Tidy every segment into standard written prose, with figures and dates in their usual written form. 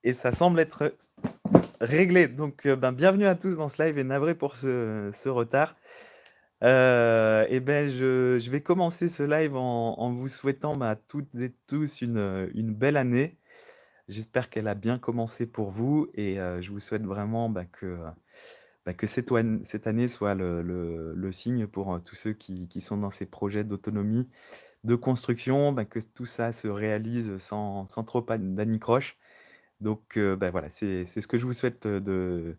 Et ça semble être réglé. Donc, bienvenue à tous dans ce live et navré pour ce retard. Et ben, je vais commencer ce live en vous souhaitant, à toutes et tous une belle année. J'espère qu'elle a bien commencé pour vous et je vous souhaite vraiment, que cette année soit le signe pour, tous ceux qui sont dans ces projets d'autonomie, de construction, que tout ça se réalise sans trop d'anicroche. Donc, voilà, c'est ce que je vous souhaite, de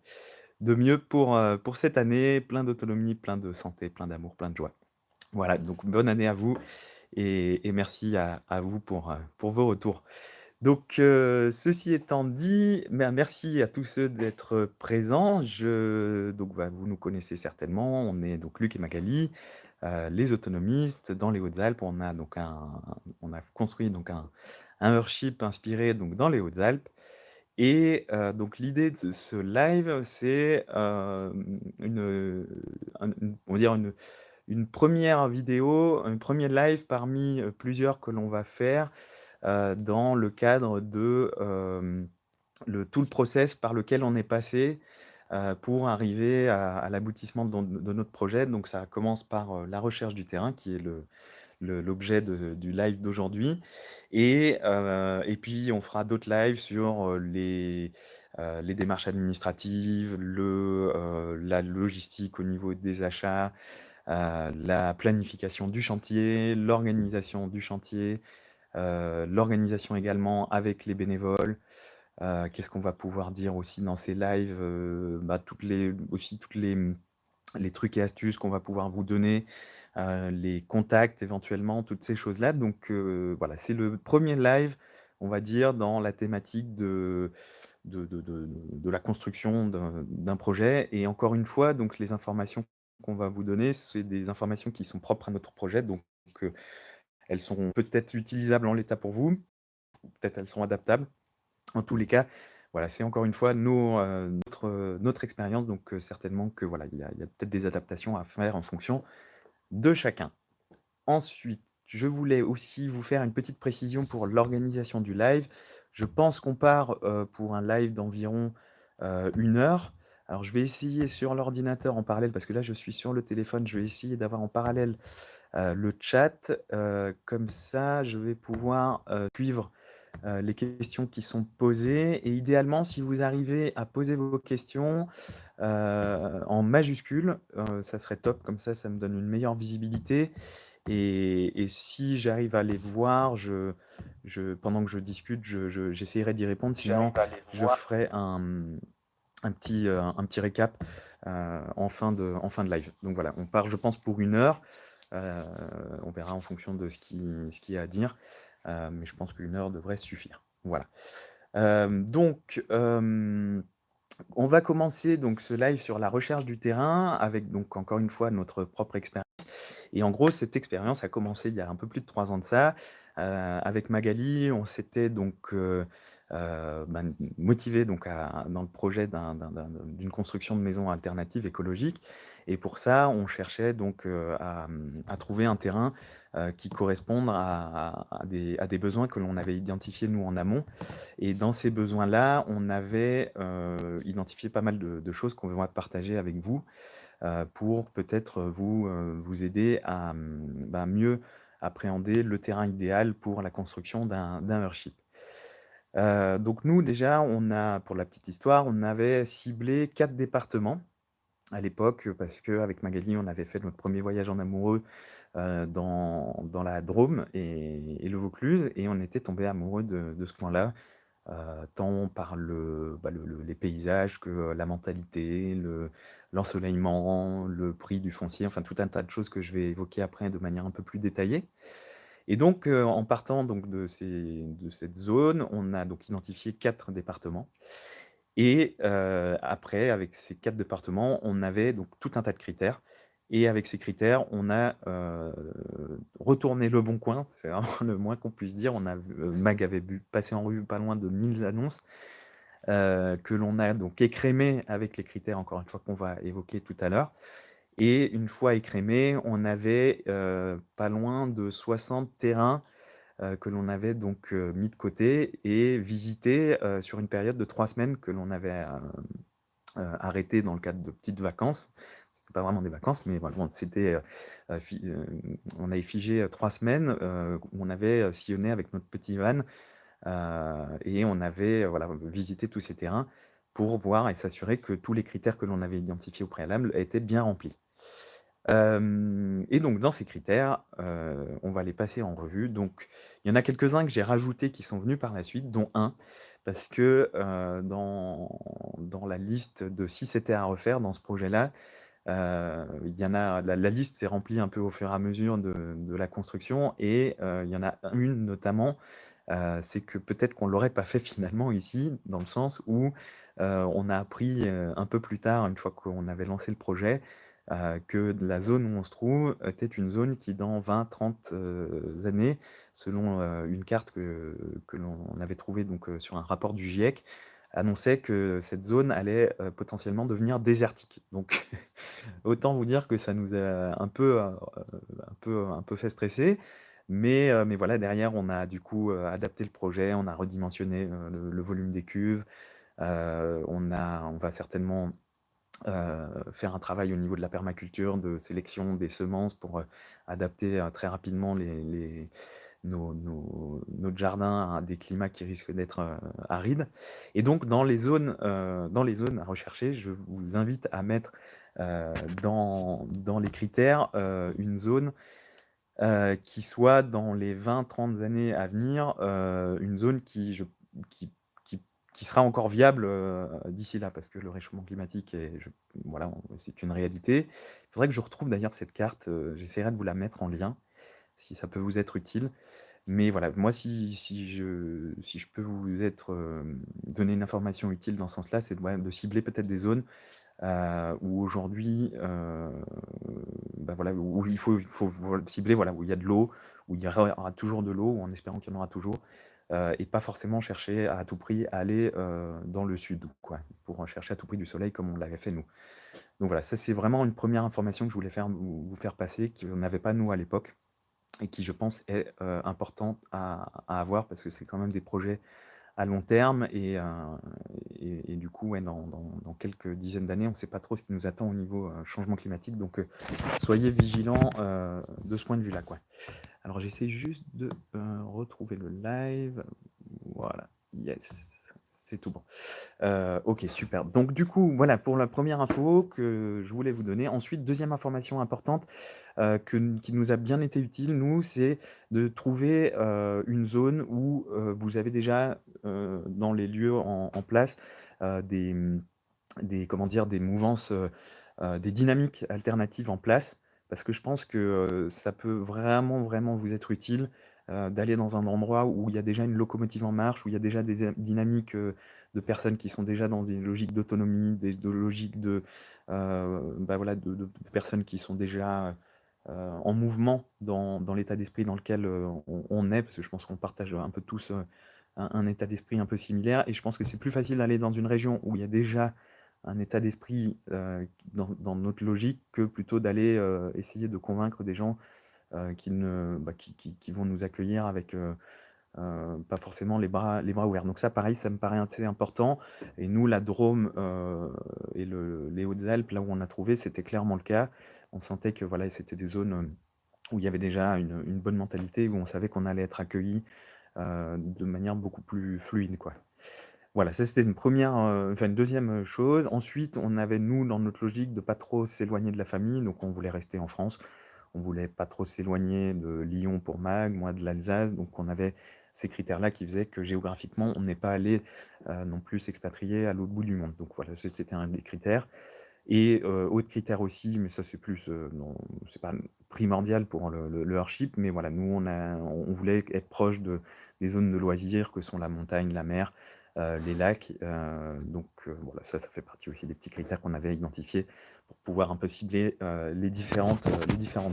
mieux pour cette année, plein d'autonomie, plein de santé, plein d'amour, plein de joie. Voilà, donc bonne année à vous et merci à vous pour vos retours. Donc, ceci étant dit, merci à tous ceux d'être présents. Donc, vous nous connaissez certainement, on est donc Luc et Magali, les autonomistes dans les Hautes-Alpes. On a construit donc un worship inspiré donc dans les Hautes-Alpes. Et donc l'idée de ce live, c'est, on va dire une 1re vidéo, un premier live parmi, plusieurs que l'on va faire, dans le cadre de, tout le process par lequel on est passé, pour arriver à l'aboutissement de notre projet. Donc ça commence par, la recherche du terrain qui est l'objet du live d'aujourd'hui et puis on fera d'autres lives sur, les démarches administratives, la logistique au niveau des achats, la planification du chantier, l'organisation du chantier, l'organisation également avec les bénévoles. Qu'est-ce qu'on va pouvoir dire aussi dans ces lives? Toutes les trucs et astuces qu'on va pouvoir vous donner, les contacts éventuellement, toutes ces choses-là. Donc, voilà, c'est le premier live, on va dire, dans la thématique de la construction d'un projet et encore une fois, donc les informations qu'on va vous donner, c'est des informations qui sont propres à notre projet, donc heu, elles sont peut-être utilisables en l'état pour vous, ou peut-être elles sont adaptables. En tous les cas, voilà, c'est encore une fois notre expérience, donc certainement que voilà, il y a peut-être des adaptations à faire en fonction de chacun. Ensuite, je voulais aussi vous faire une petite précision pour l'organisation du live. Je pense qu'on part, pour un live d'environ, 1 heure. Alors je vais essayer sur l'ordinateur en parallèle parce que là je suis sur le téléphone, je vais essayer d'avoir en parallèle, le chat, comme ça je vais pouvoir, suivre les questions qui sont posées et idéalement, si vous arrivez à poser vos questions, en majuscules, ça serait top. Comme ça me donne une meilleure visibilité et si j'arrive à les voir, pendant que je discute, j'essayerai d'y répondre. Sinon, je ferai un petit récap, en fin de live. Donc voilà, on part, je pense, pour 1 heure. Heu, on verra en fonction de ce qu'il y a à dire, mais je pense qu'1 heure devrait suffire. Voilà. Donc, on va commencer donc ce live sur la recherche du terrain avec donc encore une fois notre propre expérience et en gros cette expérience a commencé il y a un peu plus de 3 ans de ça. Avec Magali, on s'était donc, motivés donc dans le projet d'une construction de maisons alternatives écologiques et pour ça, on cherchait donc, à trouver un terrain, qui corresponde à des besoins que l'on avait identifiés nous en amont et dans ces besoins-là, on avait, identifié pas mal de choses qu'on va partager avec vous, pour peut-être, vous aider à, mieux appréhender le terrain idéal pour la construction d'un worship. Donc nous déjà, pour la petite histoire, on avait ciblé 4 départements à l'époque, parce qu'avec Magali, on avait fait notre premier voyage en amoureux, dans la Drôme et le Vaucluse et on était tombé amoureux de ce coin-là. Tant par les paysages que, la mentalité, l'ensoleillement, le prix du foncier, enfin tout un tas de choses que je vais évoquer après de manière un peu plus détaillée. Et donc, en partant donc de cette zone, on a donc identifié 4 départements et après avec ces 4 départements, on avait donc tout un tas de critères et avec ces critères, on a, retourné Le Bon Coin, c'est vraiment le moins qu'on puisse dire. Mag avait vu passer en revue pas loin de 1000 annonces, que l'on a donc écrémé avec les critères, encore une fois, qu'on va évoquer tout à l'heure et une fois écrémé, on avait, pas loin de 60 terrains, que l'on avait donc, mis de côté et visité, sur une période de 3 semaines que l'on avait, arrêté dans le cadre de petites vacances. C'est pas vraiment des vacances, mais voilà, bon, c'était, on avait figé, 3 semaines, où on avait, sillonné avec notre petit van, et on avait, voilà, visité tous ces terrains pour voir et s'assurer que tous les critères que l'on avait identifiés au préalable étaient bien remplis. Et donc dans ces critères, on va les passer en revue. Donc il y en a quelques-uns que j'ai rajoutés qui sont venus par la suite, dont un parce que, dans la liste de si c'était à refaire dans ce projet-là, il y en a la liste s'est remplie un peu au fur et à mesure de la construction et il y en a une notamment, c'est que peut-être qu'on l'aurait pas fait finalement ici, dans le sens où, on a appris, un peu plus tard, une fois qu'on avait lancé le projet, que la zone où on se trouve était une zone qui dans 20-30 années, selon, une carte que l'on avait trouvée donc, sur un rapport du GIEC, annonçait que cette zone allait, potentiellement devenir désertique. Donc autant vous dire que ça nous a un peu fait stresser, mais voilà, derrière, on a du coup, adapté le projet, on a redimensionné, le volume des cuves, on va certainement, faire un travail au niveau de la permaculture, de sélection des semences pour, adapter, très rapidement notre jardin à des climats qui risquent d'être, arides et donc dans les zones à rechercher, je vous invite à mettre, dans les critères, une zone, qui soit dans les 20-30 années à venir, une zone qui qui qui sera encore viable, d'ici là. Parce que le réchauffement climatique voilà, c'est une réalité. Il faudrait que je retrouve d'ailleurs cette carte, j'essaierai de vous la mettre en lien, si ça peut vous être utile. Mais voilà, moi si je peux vous donner une information utile dans ce sens-là, c'est de cibler peut-être des zones, où aujourd'hui, bah, voilà, où il faut cibler, voilà, où il y a de l'eau, où il y aura toujours de l'eau, ou en espérant qu'il y en aura toujours, et pas forcément chercher à tout prix à aller, dans le sud, quoi, pour chercher à tout prix du soleil comme on l'avait fait nous. Donc voilà, ça c'est vraiment une première information que je voulais vous faire passer, qu'on n'avait pas nous à l'époque et qui je pense est, importante à avoir parce que c'est quand même des projets à long terme et du coup, ouais, dans quelques dizaines d'années, on ne sait pas trop ce qui nous attend au niveau, changement climatique donc soyez vigilants, de ce point de vue-là, quoi. Alors j'essaie juste de, retrouver le live. Voilà, yes, c'est tout bon. OK, super. Donc du coup, voilà pour la première info que je voulais vous donner. Ensuite, deuxième information importante, qui nous a bien été utile, nous, c'est de trouver, une zone où, vous avez déjà, dans les lieux en place, des comment dire? Des mouvances, des dynamiques alternatives en place. Parce que je pense que, ça peut vraiment, vraiment vous être utile, d'aller dans un endroit où il y a déjà une locomotive en marche, où il y a déjà des dynamiques, de personnes qui sont déjà dans des logiques d'autonomie, de logiques bah, voilà, de personnes qui sont déjà, en mouvement dans l'état d'esprit dans lequel, on est. Parce que je pense qu'on partage un peu tous, un état d'esprit un peu similaire et je pense que c'est plus facile d'aller dans une région où il y a déjà un état d'esprit, dans notre logique que plutôt d'aller, essayer de convaincre des gens, qui vont nous accueillir avec, pas forcément les bras ouverts. Donc ça pareil, ça me paraît assez important et nous la Drôme, et les Hautes-Alpes, là où on a trouvé, c'était clairement le cas. On sentait que voilà, c'était des zones, où il y avait déjà une bonne mentalité, où on savait qu'on allait être accueillis, de manière beaucoup plus fluide, quoi. Voilà, ça c'était une deuxième chose. Ensuite, on avait nous, dans notre logique, de pas trop s'éloigner de la famille, donc on voulait rester en France. On voulait pas trop s'éloigner de Lyon pour Mag, moi de l'Alsace, donc on avait ces critères-là qui faisaient que géographiquement, on n'est pas allé, non plus s'expatrier à l'autre bout du monde. Donc voilà, c'était un des critères et autre critère aussi, mais ça c'est plus, non, c'est pas primordial pour le Earthship, mais voilà, nous on voulait être proche des zones de loisirs que sont la montagne, la mer, les lacs, donc voilà, ça fait partie aussi des petits critères qu'on avait identifiés pour pouvoir un peu cibler, les différentes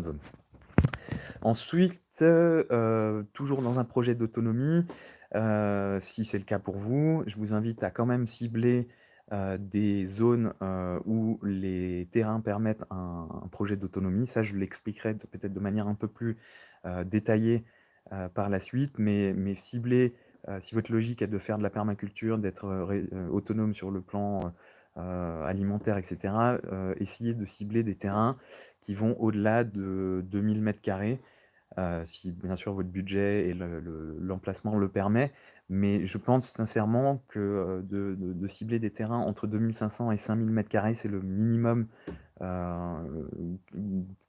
zones. Ensuite, toujours dans un projet d'autonomie, si c'est le cas pour vous, je vous invite à quand même cibler, des zones, où les terrains permettent un projet d'autonomie. Ça, je l'expliquerai peut-être de manière un peu plus, détaillée, par la suite, mais cibler, si votre logique est de faire de la permaculture, d'être, autonome sur le plan, alimentaire et cetera, essayez de cibler des terrains qui vont au-delà de 2 000 m², si bien sûr votre budget et l'emplacement le permet. Mais je pense sincèrement que, de cibler des terrains entre 2 500 et 5 000 m², c'est le minimum, heu,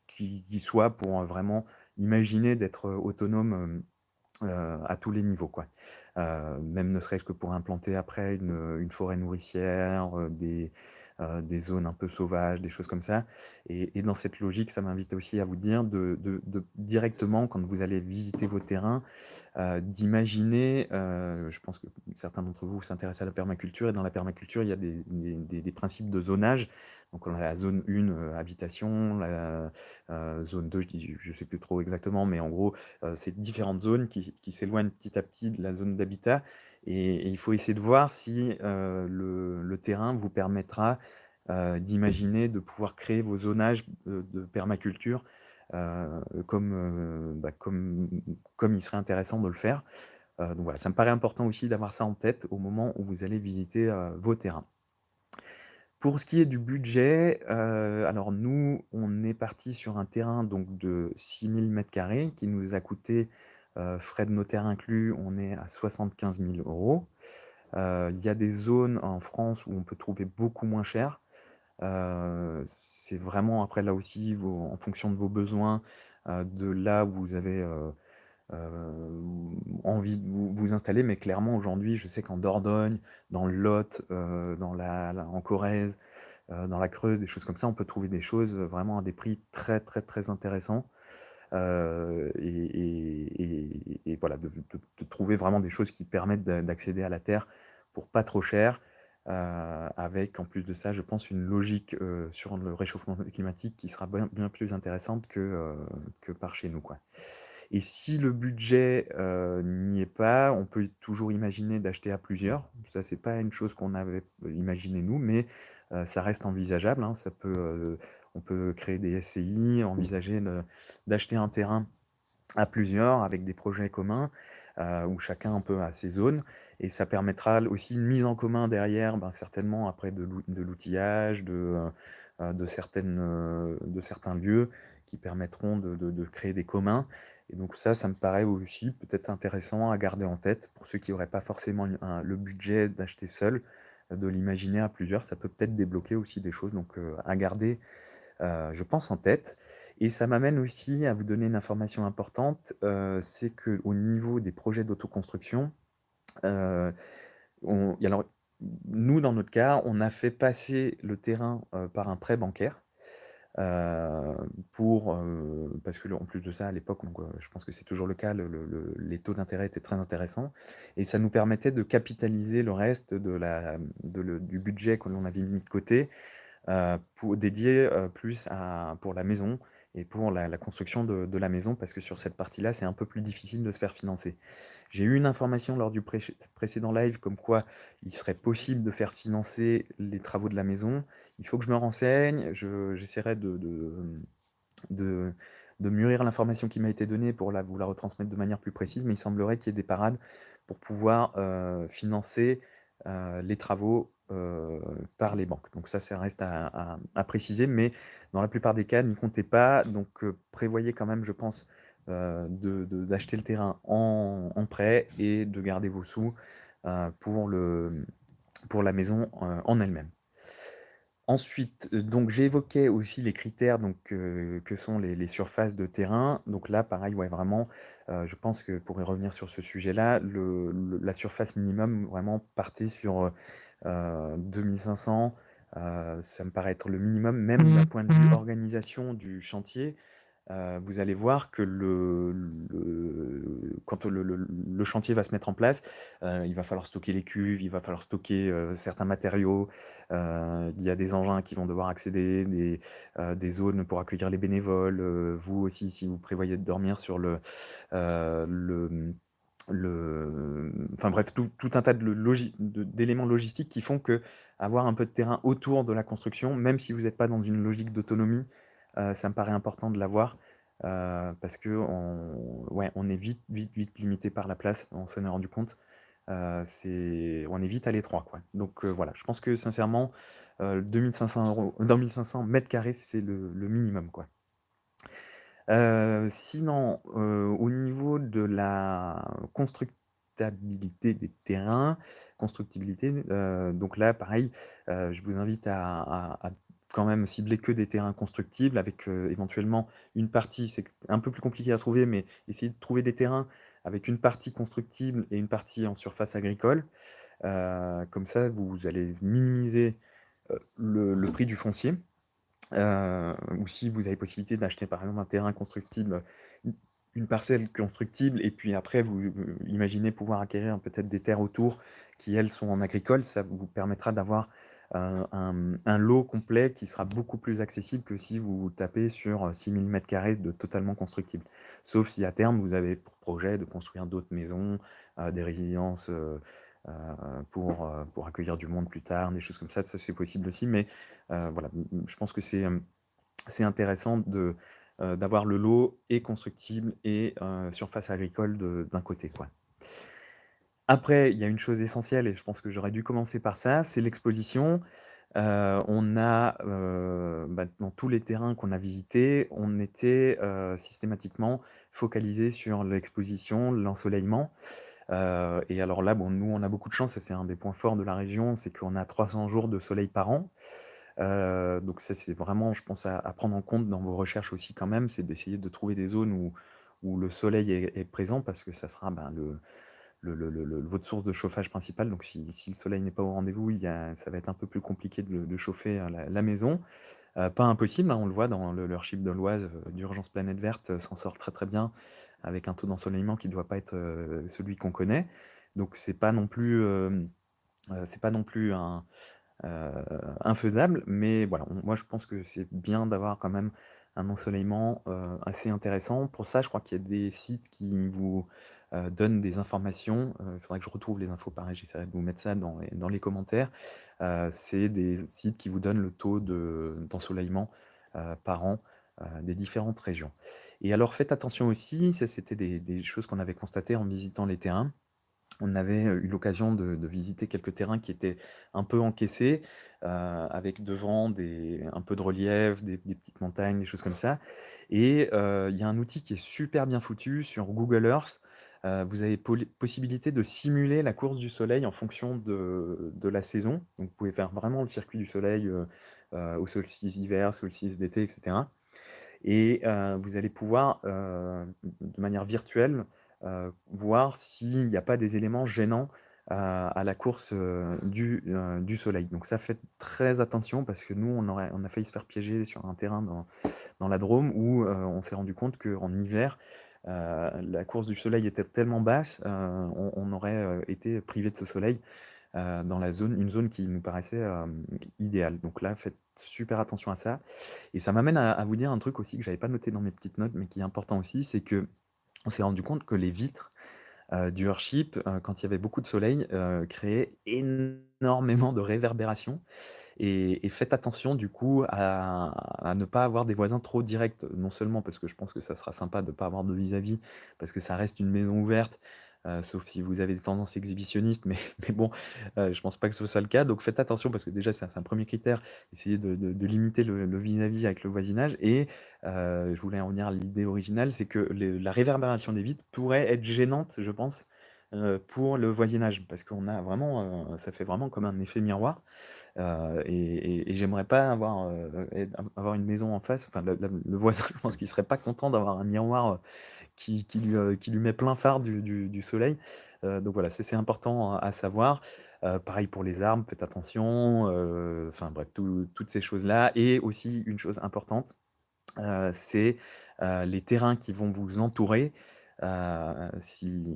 qui soit pour, vraiment imaginer d'être, autonome, à tous les niveaux, quoi. Même ne serait-ce que pour implanter après une forêt nourricière, des zones un peu sauvages, des choses comme ça. Et dans cette logique, ça m'invite aussi à vous dire de directement, quand vous allez visiter vos terrains, d'imaginer, je pense que certains d'entre vous s'intéressent à la permaculture, et dans la permaculture, il y a des principes de zonage. Donc on a la zone 1, habitation, la, zone 2, je sais plus trop exactement, mais en gros, c'est différentes zones qui s'éloignent petit à petit de la zone d'habitat, et il faut essayer de voir si, le terrain vous permettra, d'imaginer, de pouvoir créer vos zonages de permaculture, comme il serait intéressant de le faire. Donc voilà, ça me paraît important aussi d'avoir ça en tête au moment où vous allez visiter, vos terrains. Pour ce qui est du budget, alors nous, on est parti sur un terrain donc de 6 000 m² qui nous a coûté, frais de notaire inclus, on est à 75 000 €. Il y a des zones en France où on peut trouver beaucoup moins cher. C'est vraiment après là aussi en fonction de vos besoins, de là où vous avez, envie de vous installer. Mais clairement aujourd'hui, je sais qu'en Dordogne, dans le Lot, dans en Corrèze, dans la Creuse, des choses comme ça, on peut trouver des choses, vraiment à des prix très, très, très intéressants. Et voilà, de trouver vraiment des choses qui permettent d'accéder à la terre pour pas trop cher, avec en plus de ça, je pense, une logique, sur le réchauffement climatique qui sera bien bien plus intéressante que par chez nous, quoi. Et si le budget, n'y est pas, on peut toujours imaginer d'acheter à plusieurs. Ça, c'est pas une chose qu'on avait imaginé nous, mais ça reste envisageable, hein. On peut créer des SCI, envisager d'acheter un terrain à plusieurs avec des projets communs, où chacun un peu a ses zones, et ça permettra aussi une mise en commun derrière, ben, certainement après de l'outillage, de certains lieux qui permettront de créer des communs. Et donc ça me paraît aussi peut-être intéressant à garder en tête pour ceux qui n'auraient pas forcément le budget d'acheter seul, de l'imaginer à plusieurs. Ça peut peut-être débloquer aussi des choses, donc à garder, je pense, en tête. Et ça m'amène aussi à vous donner une information importante, c'est qu'au niveau des projets d'autoconstruction, heu, alors, nous, dans notre cas, on a fait passer le terrain, par un prêt bancaire, heu, parce que en plus de ça, à l'époque, donc je pense que c'est toujours le cas, les taux d'intérêt étaient très intéressants, et ça nous permettait de capitaliser le reste du budget que l'on avait mis de côté, pour dédier, plus pour la maison et pour la construction de la maison, parce que sur cette partie-là, c'est un peu plus difficile de se faire financer. J'ai eu une information lors du précédent live comme quoi il serait possible de faire financer les travaux de la maison. Il faut que je me renseigne, j'essaierai de de mûrir l'information qui m'a été donnée pour vous la retransmettre de manière plus précise, mais il semblerait qu'il y ait des parades pour pouvoir, financer, les travaux, par les banques. Donc ça reste à préciser, mais dans la plupart des cas, n'y comptez pas. Donc, prévoyez quand même, je pense, d'acheter le terrain en prêt et de garder vos sous, pour la maison, en elle-même. Ensuite, donc j'évoquais aussi les critères, donc que sont les surfaces de terrain. Donc là, pareil, ouais, vraiment, je pense que pour y revenir sur ce sujet-là, la surface minimum, vraiment, partez sur, 2 500, ça me paraît être le minimum, même d'un point de vue organisation du chantier. Vous allez voir que quand le chantier va se mettre en place, il va falloir stocker les cuves, il va falloir stocker, certains matériaux, il y a des engins qui vont devoir accéder, des zones pour accueillir les bénévoles, vous aussi, si vous prévoyez de dormir sur enfin bref, tout un tas d'éléments logistiques qui font que avoir un peu de terrain autour de la construction, même si vous n'êtes pas dans une logique d'autonomie, ça me paraît important de l'avoir, parce qu'on ouais, on est vite, vite, vite limité par la place, on s'en est rendu compte. C'est on est vite à l'étroit, quoi. Donc voilà, je pense que sincèrement, 2 500 €, 2 500 m², c'est le minimum, quoi. Sinon, au niveau de la constructabilité des terrains constructibilité, donc là, pareil, je vous invite à quand même cibler que des terrains constructibles avec, éventuellement une partie, c'est un peu plus compliqué à trouver, mais essayez de trouver des terrains avec une partie constructible et une partie en surface agricole. Comme ça, vous allez minimiser, le prix du foncier. Ou si vous avez possibilité d'acheter par exemple un terrain constructible, une une parcelle constructible et puis après vous imaginez pouvoir acquérir peut-être des terres autour qui elles sont en agricole, ça vous permettra d'avoir, un lot complet qui sera beaucoup plus accessible que si vous tapez sur, 6 000 m² de totalement constructible. Sauf si à terme vous avez pour projet de construire d'autres maisons, des résidences, pour accueillir du monde plus tard, des choses comme ça c'est possible aussi mais voilà, je pense que c'est intéressant d'avoir le lot et constructible et surface agricole d'un côté, quoi. Après, il y a une chose essentielle et je pense que j'aurais dû commencer par ça, c'est l'exposition. On a, dans tous les terrains qu'on a visités, on était, systématiquement focalisé sur l'exposition, l'ensoleillement. Et alors là, bon, nous, on a beaucoup de chance, ça c'est un des points forts de la région, c'est qu'on a 300 jours de soleil par an. Donc ça, c'est vraiment, je pense, à prendre en compte dans vos recherches aussi quand même, c'est d'essayer de trouver des zones où le soleil est présent parce que ça sera, ben, votre source de chauffage principale. Donc si le soleil n'est pas au rendez-vous, ça va être un peu plus compliqué de chauffer, la maison. Pas impossible, hein, on le voit dans le Leadership de l'Oise, d'Urgence Planète Verte, s'en sort très, très bien avec un taux d'ensoleillement qui ne doit pas être, celui qu'on connaît. Donc c'est pas non plus heu, infaisable, mais voilà, moi je pense que c'est bien d'avoir quand même un ensoleillement, assez intéressant. Pour ça, je crois qu'il y a des sites qui vous, donnent des informations, il faudrait que je retrouve les infos, pareil, j'essaierai de vous mettre ça dans les commentaires. C'est des sites qui vous donnent le taux d'ensoleillement, par an, des différentes régions. Et alors faites attention aussi, ça c'était des choses qu'on avait constatées en visitant les terrains. On avait, eu l'occasion de visiter quelques terrains qui étaient un peu encaissés, avec devant un peu de relief, des petites montagnes, des choses comme ça. Et il y a un outil qui est super bien foutu sur Google Earth. Vous avez possibilité de simuler la course du soleil en fonction de la saison. Donc vous pouvez faire vraiment le circuit du soleil, au solstice d'hiver, solstice d'été, et cetera. Et vous allez pouvoir, de manière virtuelle, voir s'il n'y a pas des éléments gênants à la course, du soleil. Donc ça, faites très attention parce que nous, on a failli se faire piéger sur un terrain dans la Drôme où, on s'est rendu compte qu'en hiver, la course du soleil était tellement basse, on aurait, été privé de ce soleil, dans une zone qui nous paraissait, idéale. Donc là, faites super attention à ça. Et ça m'amène à vous dire un truc aussi que j'avais pas noté dans mes petites notes, mais qui est important aussi, c'est que on s'est rendu compte que les vitres, du Earthship, quand il y avait beaucoup de soleil, créaient énormément de réverbération et faites attention du coup à ne pas avoir des voisins trop directs. Non seulement parce que je pense que ça sera sympa de ne pas avoir de vis-à-vis, parce que ça reste une maison ouverte, sauf si vous avez des tendances exhibitionnistes, mais mais bon, je pense pas que ce soit le cas. Donc faites attention parce que déjà c'est un 1er critère, essayez de limiter le vis-à-vis avec le voisinage et je voulais en revenir à l'idée originale, c'est que la réverbération des vitres pourrait être gênante, je pense, pour le voisinage. Parce qu'on a vraiment, ça fait vraiment comme un effet miroir. Et j'aimerais pas avoir une maison en face, enfin le voisin, je pense qu'il serait pas content d'avoir un miroir, qui lui met plein phare du soleil. Donc voilà, c'est important à savoir. Pareil pour les arbres, faites attention, enfin bref, toutes ces choses-là et aussi une chose importante, c'est, les terrains qui vont vous entourer. Si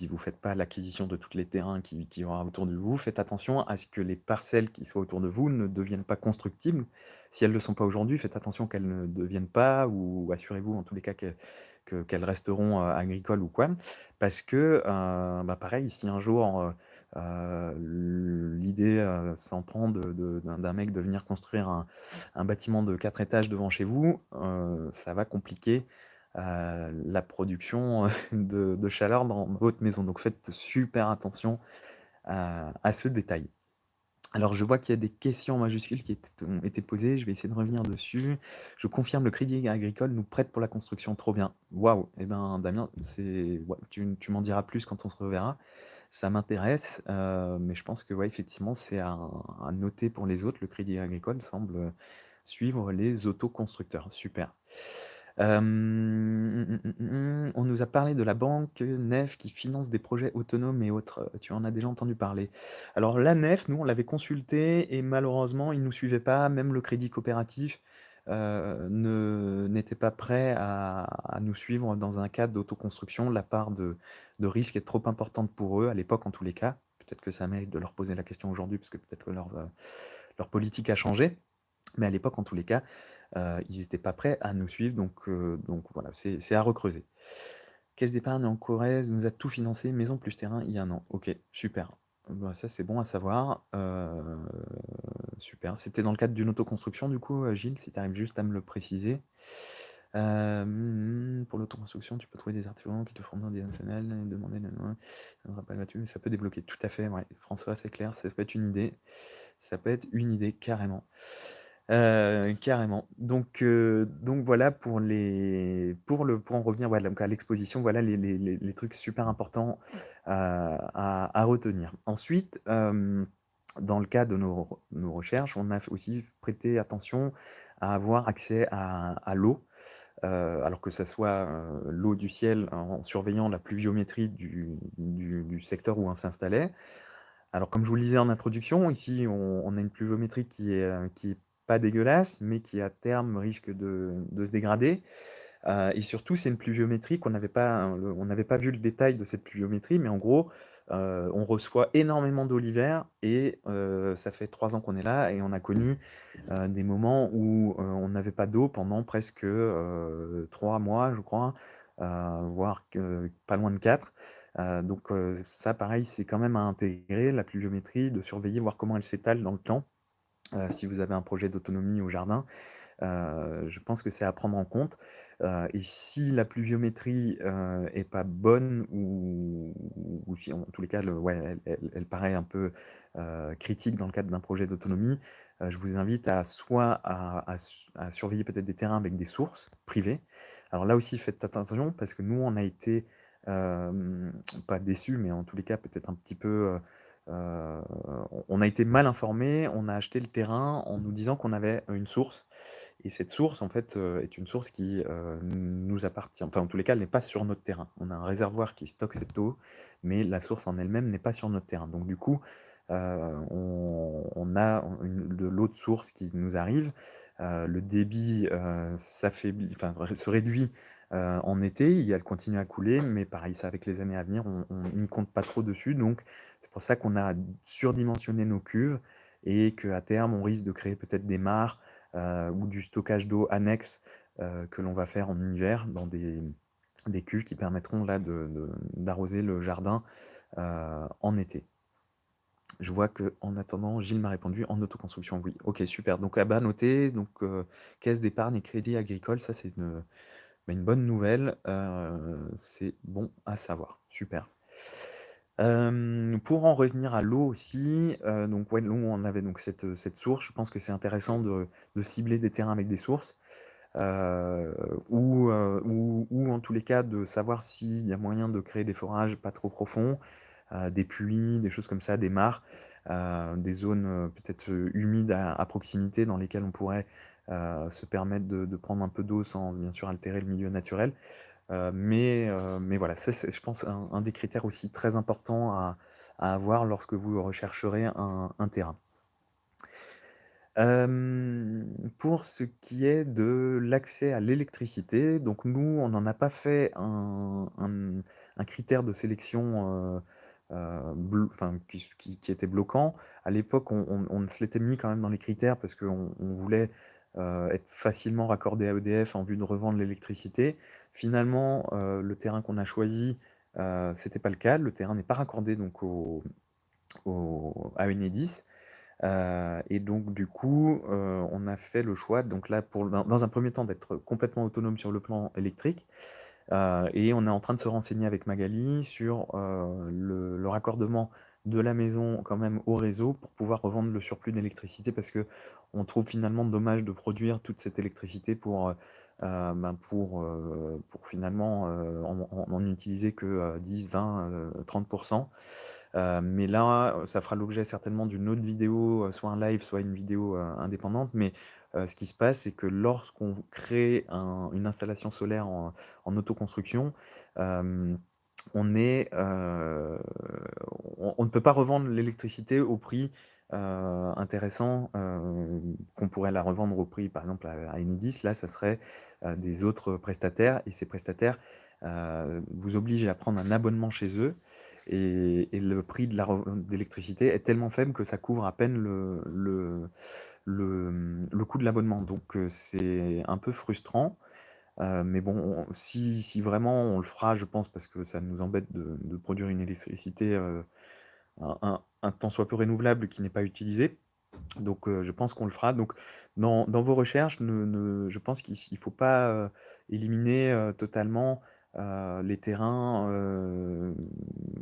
vous faites pas l'acquisition de tous les terrains qui y aura autour de vous, faites attention à ce que les parcelles qui soient autour de vous ne deviennent pas constructibles. Si elles ne le sont pas aujourd'hui, faites attention qu'elles ne deviennent pas ou assurez-vous en tous les cas qu'elles resteront, agricoles ou quoi. Parce que, pareil, si un jour, l'idée, s'entend d'un mec de venir construire un bâtiment de 4 étages devant chez vous, ça va compliquer, la production de chaleur dans votre maison. Donc faites super attention à ce détail. Alors, je vois qu'il y a des questions en majuscules qui ont été posées, je vais essayer de revenir dessus. Je confirme, le Crédit Agricole nous prête pour la construction, trop bien. Waouh! Eh ben, Damien, c'est ouais, tu m'en diras plus quand on se reverra. Ça m'intéresse, mais je pense que, ouais, effectivement, c'est à noter pour les autres. Le Crédit Agricole semble suivre les autoconstructeurs. Super. On nous a parlé de la banque Nef qui finance des projets autonomes et autres. Tu en as déjà entendu parler? Alors la Nef, nous, on l'avait consulté et malheureusement, ils nous suivaient pas. Même le crédit coopératif, ne n'était pas prêt à nous suivre dans un cadre d'autoconstruction. La part de risque est trop importante pour eux, à l'époque en tous les cas. Peut-être que ça mérite de leur poser la question aujourd'hui parce que peut-être que leur politique a changé. Mais à l'époque, en tous les cas, ils étaient pas prêts à nous suivre, donc voilà, c'est à recreuser. Caisse d'épargne en Corrèze nous a tout financé, maison plus terrain, il y a un an. OK, super. Bah, ça, c'est bon à savoir, super. C'était dans le cadre d'une autoconstruction du coup, Gilles, si tu arrives juste à me le préciser? Pour l'autoconstruction, tu peux trouver des artisans qui te feront des nationales et demander ça ne sera pas gratuit, mais ça peut débloquer. Tout à fait, ouais. François, c'est clair, ça peut être une idée. Ça peut être une idée, carrément. Carrément. Donc voilà pour en revenir, voilà, donc à l'exposition, voilà les trucs super importants à retenir. Ensuite, dans le cadre de nos recherches, on a aussi prêté attention à avoir accès à l'eau, alors que ça soit, l'eau du ciel en surveillant la pluviométrie du secteur où on s'installait. Alors, comme je vous le disais en introduction, ici, on a une pluviométrie qui est pas dégueulasse, mais qui à terme risque de se dégrader. Et surtout, c'est une pluviométrie on n'avait pas vu le détail de cette pluviométrie, mais en gros, on reçoit énormément d'eau l'hiver et ça fait 3 ans qu'on est là et on a connu, des moments où, on n'avait pas d'eau pendant presque, 3 mois, je crois, voire que pas loin de 4. Donc ça pareil, c'est quand même à intégrer, la pluviométrie, de surveiller, voir comment elle s'étale dans le temps, si vous avez un projet d'autonomie au jardin. Je pense que c'est à prendre en compte, et si la pluviométrie, est pas bonne ou si en tous les cas ouais, elle paraît un peu, critique dans le cadre d'un projet d'autonomie, je vous invite à soit à surveiller peut-être des terrains avec des sources privées. Alors là aussi, faites attention parce que nous, on a été, hem, pas déçus, mais en tous les cas peut-être un petit peu, on a été mal informés. On a acheté le terrain en nous disant qu'on avait une source et cette source, en fait, est une source qui, nous appartient. Enfin, en tous les cas, elle n'est pas sur notre terrain. On a un réservoir qui stocke cette eau, mais la source en elle-même n'est pas sur notre terrain. Donc du coup, on a de l'eau de source qui nous arrive. Le débit, s'affaiblit, enfin, se réduit, en été. Elle continue à couler, mais pareil, ça avec les années à venir, on n'y compte pas trop dessus. Donc c'est pour ça qu'on a surdimensionné nos cuves et qu'à terme, on risque de créer peut-être des mares, ou du stockage d'eau annexe, que l'on va faire en hiver dans des cuves qui permettront là d'arroser le jardin, en été. Je vois qu'en attendant, Gilles m'a répondu en autoconstruction, oui. OK, super. Donc, ah bah, noté, donc, caisse d'épargne et crédit agricole, ça c'est une bonne nouvelle, c'est bon à savoir. Super. Pour en revenir à l'eau aussi, donc ouais, l'eau, on avait donc cette source. Je pense que c'est intéressant de cibler des terrains avec des sources, heu, ou en tous les cas de savoir s'il y a moyen de créer des forages pas trop profonds, des puits, des choses comme ça, des mares, des zones, peut-être, humides à proximité dans lesquelles on pourrait, se permettre de prendre un peu d'eau sans bien sûr altérer le milieu naturel. Mais voilà, ça c'est je pense un des critères aussi très importants à avoir lorsque vous rechercherez un terrain. Pour ce qui est de l'accès à l'électricité, donc nous, on n'en a pas fait un critère de sélection, enfin qui était bloquant. À l'époque, on se l'était mis quand même dans les critères parce qu'on voulait, être facilement raccordé à EDF en vue de revendre l'électricité. Finalement, le terrain qu'on a choisi, c'était pas le cas. Le terrain n'est pas raccordé donc à Enedis. Et donc du coup, on a fait le choix, donc là, pour dans un premier temps, d'être complètement autonome sur le plan électrique. Et on est en train de se renseigner avec Magali sur, le raccordement de la maison quand même au réseau pour pouvoir revendre le surplus d'électricité, parce qu'on trouve finalement dommage de produire toute cette électricité pour finalement, en utiliser que, 10, 20, 30. Mais là, ça fera l'objet certainement d'une autre vidéo, soit un live, soit une vidéo, indépendante. Mais, ce qui se passe, c'est que lorsqu'on crée une installation solaire en autoconstruction, hem, on est, on ne peut pas revendre l'électricité au prix, intéressant, qu'on pourrait la revendre au prix, par exemple, à Enedis. Là, ça serait, des autres prestataires, et ces prestataires, vous obligent à prendre un abonnement chez eux, et le prix d'électricité est tellement faible que ça couvre à peine le coût de l'abonnement. Donc, c'est un peu frustrant, mais bon, si vraiment on le fera, je pense, parce que ça nous embête de produire une électricité, un tant soit peu renouvelable, qui n'est pas utilisée. Donc, je pense qu'on le fera. Donc, dans vos recherches, je pense qu'il faut pas, éliminer, totalement, les terrains,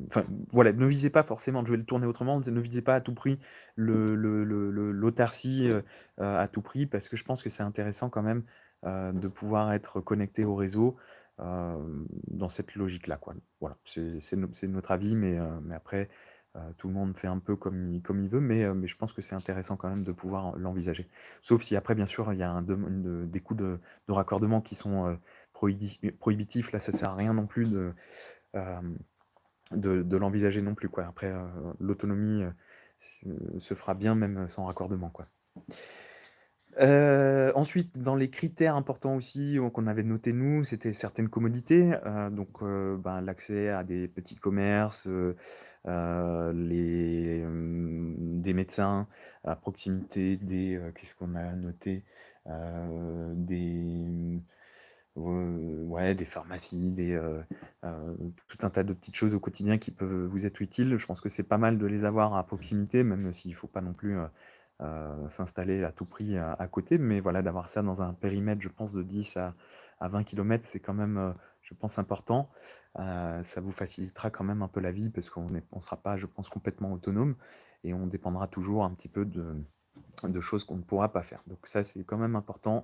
enfin, voilà, ne visez pas forcément, je vais le tourner autrement, ne visez pas à tout prix l'autarcie, à tout prix, parce que je pense que c'est intéressant quand même, de pouvoir être connecté au réseau, dans cette logique-là, quoi. Voilà, c'est notre avis, mais après, tout le monde fait un peu comme il veut, mais je pense que c'est intéressant quand même de pouvoir l'envisager. Sauf si après, bien sûr, il y a des coûts de raccordement qui sont, prohibitifs. Là, ça sert à rien non plus hem, de l'envisager non plus, quoi. Après, l'autonomie, se fera bien même sans raccordement, quoi. Ensuite, dans les critères importants aussi, qu'on avait notés nous, c'était certaines commodités, donc, ben, l'accès à des petits commerces, des médecins à proximité, qu'est-ce qu'on a noté? Des, ouais, des pharmacies, tout un tas de petites choses au quotidien qui peuvent vous être utiles. Je pense que c'est pas mal de les avoir à proximité, même s'il faut pas non plus, s'installer à tout prix à côté. Mais voilà, d'avoir ça dans un périmètre, je pense, de 10 à 20 kilomètres, c'est quand même, je pense, important. Ça vous facilitera quand même un peu la vie, parce on sera pas, je pense, complètement autonome, et on dépendra toujours un petit peu de choses qu'on ne pourra pas faire. Donc ça, c'est quand même important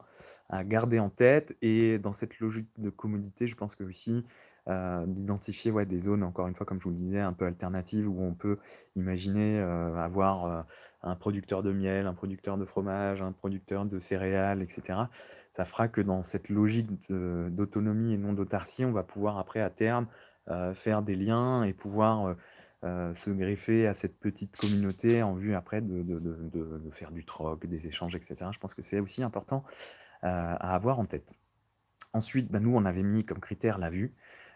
à garder en tête, et dans cette logique de commodité, je pense que aussi, d'identifier, ouais, des zones, encore une fois, comme je vous le disais, un peu alternatives, où on peut imaginer, avoir, un producteur de miel, un producteur de fromage, un producteur de céréales, et cetera. Ça fera que dans cette logique d'autonomie et non d'autarcie, on va pouvoir après, à terme, faire des liens et pouvoir, se greffer à cette petite communauté en vue après de faire du troc, des échanges, et cetera. Je pense que c'est aussi important, à avoir en tête. Ensuite, bah, nous, on avait mis comme critère la vue.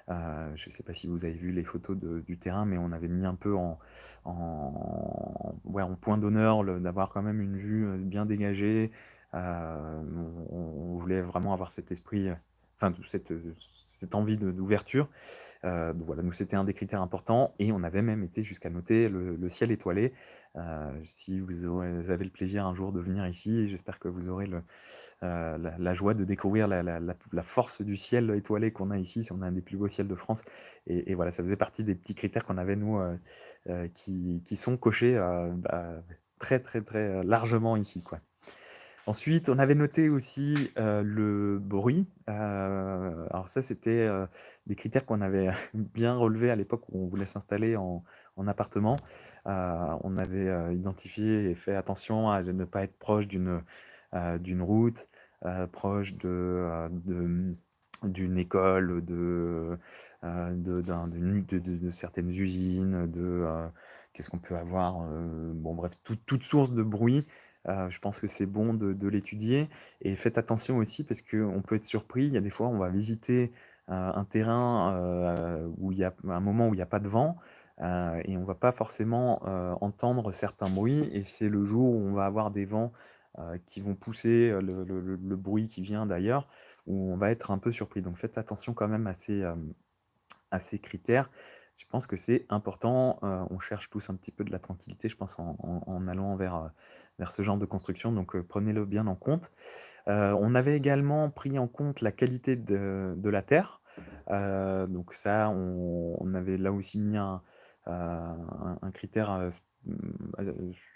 Je ne sais pas si vous avez vu les photos du terrain, mais on avait mis un peu ouais, en point d'honneur d'avoir quand même une vue, bien dégagée. On voulait vraiment avoir cet esprit, enfin, cette envie d'ouverture. Donc voilà, nous, c'était un des critères importants, et on avait même été jusqu'à noter le ciel étoilé. Si vous avez le plaisir un jour de venir ici, j'espère que vous aurez la joie de découvrir la force du ciel étoilé qu'on a ici. On a un des plus beaux ciels de France, et voilà, ça faisait partie des petits critères qu'on avait nous, qui sont cochés, bah, très, très, très largement ici, quoi. Ensuite, on avait noté aussi, le bruit. Alors ça, c'était, des critères qu'on avait bien relevés à l'époque où on voulait s'installer en appartement. On avait, identifié et fait attention à ne pas être proche d'une route, proche d'une école, de certaines usines, qu'est-ce qu'on peut avoir? Bon, bref, toute source de bruit. Je pense que c'est bon de l'étudier, et faites attention aussi, parce qu'on peut être surpris. Il y a des fois, on va visiter, un terrain, où il y a un moment où il y a pas de vent, et on va pas forcément, entendre certains bruits, et c'est le jour où on va avoir des vents, qui vont pousser, le bruit qui vient d'ailleurs, où on va être un peu surpris. Donc faites attention quand même à ces critères. Je pense que c'est important, on cherche tous un petit peu de la tranquillité, je pense en allant vers ce genre de construction, donc prenez-le bien en compte. On avait également pris en compte la qualité de la terre. Donc ça, on avait là aussi mis un critère,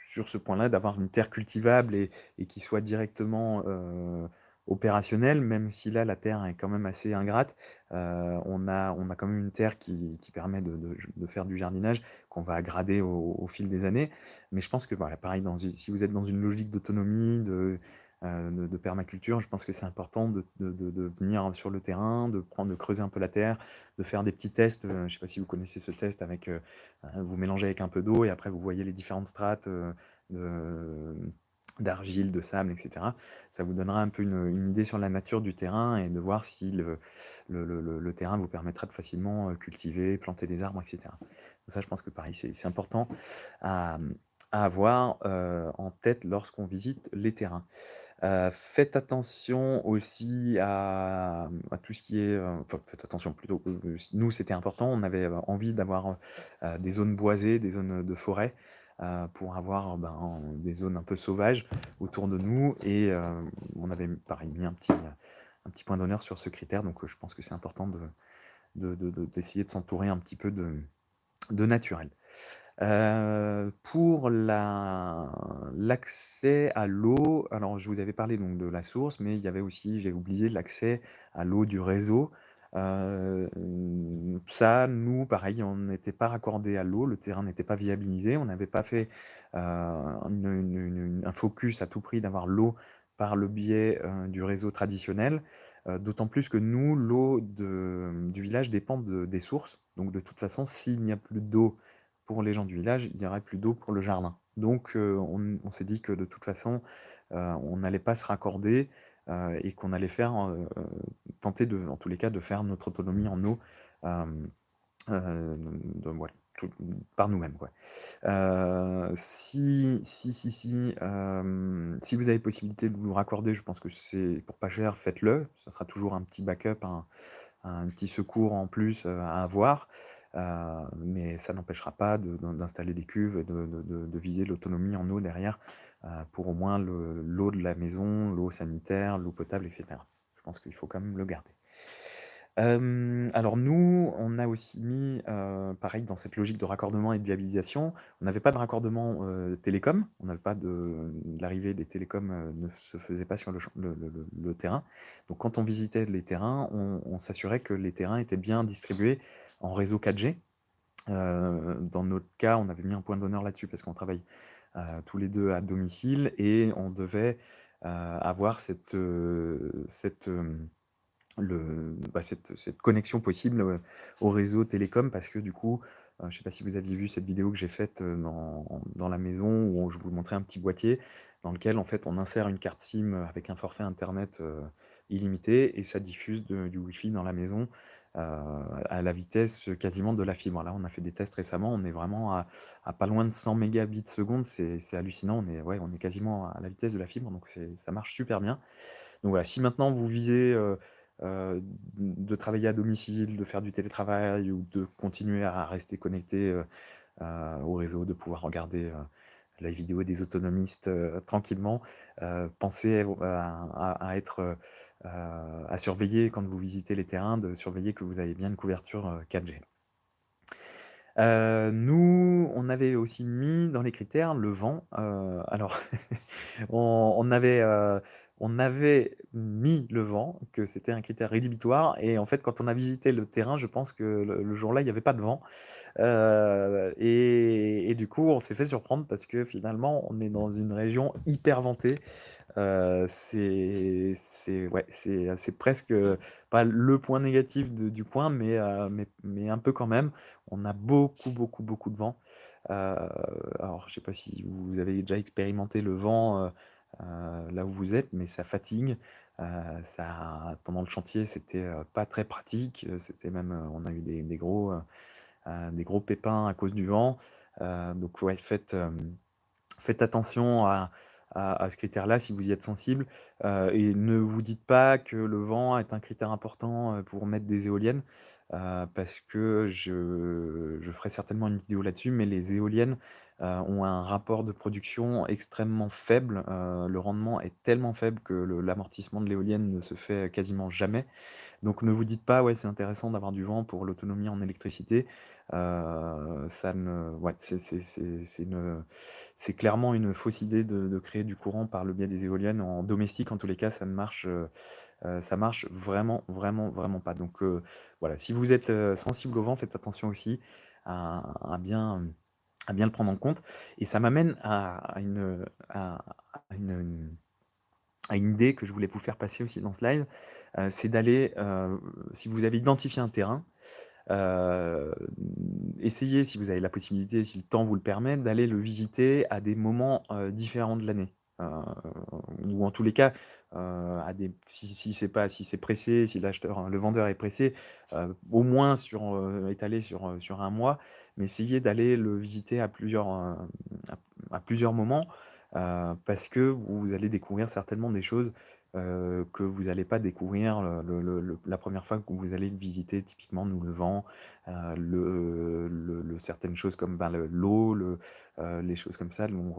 sur ce point-là, d'avoir une terre cultivable et qui soit directement, opérationnelle, même si là, la terre est quand même assez ingrate. On a quand même une terre qui permet de faire du jardinage qu'on va grader au fil des années. Mais je pense que voilà, pareil, si vous êtes dans une logique d'autonomie, de permaculture, je pense que c'est important de venir sur le terrain, de creuser un peu la terre, de faire des petits tests. Je ne sais pas si vous connaissez ce test avec, vous mélangez avec un peu d'eau et après vous voyez les différentes strates de, d'argile, de sable, etc. Ça vous donnera un peu une idée sur la nature du terrain et de voir si le terrain vous permettra de facilement cultiver, planter des arbres, etc. Donc ça, je pense que pareil, c'est important à, à avoir en tête lorsqu'on visite les terrains. Faites attention aussi à tout ce qui est, enfin faites attention plutôt, nous c'était important, on avait, envie d'avoir, des zones boisées, des zones, de forêt, pour avoir, ben, des zones un peu sauvages autour de nous et on avait pareil mis un petit point d'honneur sur ce critère donc je pense que c'est important d'essayer de s'entourer un petit peu de naturel. Pour l'accès à l'eau, alors je vous avais parlé donc de la source, mais il y avait aussi, j'ai oublié, l'accès à l'eau du réseau. Ça, nous, pareil, on n'était pas raccordés à l'eau, le terrain n'était pas viabilisé, on n'avait pas fait, un focus à tout prix d'avoir l'eau par le biais, du réseau traditionnel. D'autant plus que nous, l'eau du village dépend des sources. Donc de toute façon, s'il n'y a plus d'eau pour les gens du village, il y aurait plus d'eau pour le jardin. Donc, on s'est dit que de toute façon, on n'allait pas se raccorder, et qu'on allait faire, tenter en tous les cas, de faire notre autonomie en eau, hem, voilà, par nous-mêmes, quoi. Si vous avez possibilité de vous raccorder, je pense que c'est pour pas cher, faites-le. Ça sera toujours un petit backup, un petit secours en plus, à avoir. Mais ça n'empêchera pas d'installer des cuves et de viser l'autonomie en eau derrière, pour au moins l'eau de la maison, l'eau sanitaire, l'eau potable et cetera. Je pense qu'il faut quand même le garder. Alors nous, on a aussi mis, pareil dans cette logique de raccordement et de viabilisation, on n'avait pas de raccordement, télécom, on n'avait pas l'arrivée des télécoms, ne se faisait pas sur le terrain. Donc quand on visitait les terrains, on s'assurait que les terrains étaient bien distribués en réseau 4G. Dans notre cas, on avait mis un point d'honneur là-dessus parce qu'on travaille, tous les 2 à domicile et on devait, avoir cette connexion possible, au réseau télécom parce que du coup, je ne sais pas si vous aviez vu cette vidéo que j'ai faite, dans la maison où je vous montrais un petit boîtier dans lequel en fait on insère une carte SIM, avec un forfait internet, illimité et ça diffuse du wifi dans la maison, heu, à la vitesse, quasiment de la fibre. Là, on a fait des tests récemment, on est vraiment à pas loin de 100 mégabits seconde, c'est hallucinant, on est quasiment à la vitesse de la fibre donc ça marche super bien. Donc voilà, si maintenant vous visez, de travailler à domicile, de faire du télétravail ou de continuer à rester connecté, au réseau, de pouvoir regarder, la vidéo des autonomistes, tranquillement, pensez à être, à surveiller quand vous visitez les terrains, de surveiller que vous avez bien une couverture, 4G. Nous, on avait aussi mis dans les critères le vent, alors on avait mis le vent, que c'était un critère rédhibitoire et en fait, quand on a visité le terrain, je pense que le jour-là, il y avait pas de vent, et du coup, on s'est fait surprendre parce que finalement, on est dans une région hyper ventée. C'est ouais, c'est presque, pas le point négatif du coin, mais un peu quand même. On a beaucoup, beaucoup, beaucoup de vent. Heu, alors je sais pas si vous avez déjà expérimenté le vent, là où vous êtes, mais ça fatigue. Pendant le chantier, c'était, pas très pratique, c'était même, on a eu des gros pépins à cause du vent. Donc ouais, faites attention à ce critère-là si vous y êtes sensible, et ne vous dites pas que le vent est un critère important, pour mettre des éoliennes. parce que je ferai certainement une vidéo là-dessus, mais les éoliennes, ont un rapport de production extrêmement faible. Le rendement est tellement faible que l'amortissement de l'éolienne ne se fait quasiment jamais. Donc ne vous dites pas: «Ouais, c'est intéressant d'avoir du vent pour l'autonomie en électricité». Ça ne ouais, c'est clairement une fausse idée de créer du courant par le biais des éoliennes. En domestique, en tous les cas, ça marche vraiment, vraiment, vraiment pas. Donc voilà, si vous êtes, sensible au vent, faites attention aussi à bien le prendre en compte. Et ça m'amène à une idée que je voulais vous faire passer aussi dans ce live, c'est d'aller, si vous avez identifié un terrain, Heu, essayez, si vous avez la possibilité, si le temps vous le permet, d'aller le visiter à des moments, différents de l'année. Heu, ou en tous les cas, à des si c'est pressé, si le vendeur est pressé, au moins étalé sur 1 mois, mais essayez d'aller le visiter à plusieurs moments, parce que vous allez découvrir certainement des choses, que vous n'allez pas découvrir la première fois que vous allez le visiter, typiquement nous, le vent, certaines choses comme, ben, l'eau, les choses comme ça. Donc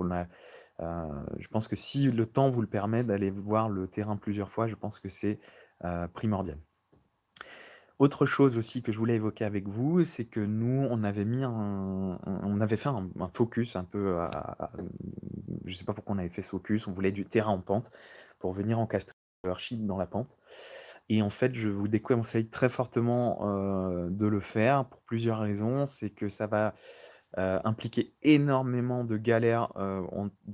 je pense que si le temps vous le permet d'aller voir le terrain plusieurs fois, je pense que c'est, primordial. Autre chose aussi que je voulais évoquer avec vous, c'est que nous, on avait fait un focus un peu je sais pas pourquoi on avait fait ce focus, on voulait du terrain en pente pour venir encastrer le Leadership dans la pente. Et en fait, je vous déconseille très fortement, de le faire pour plusieurs raisons. C'est que ça va, impliquer énormément de galères,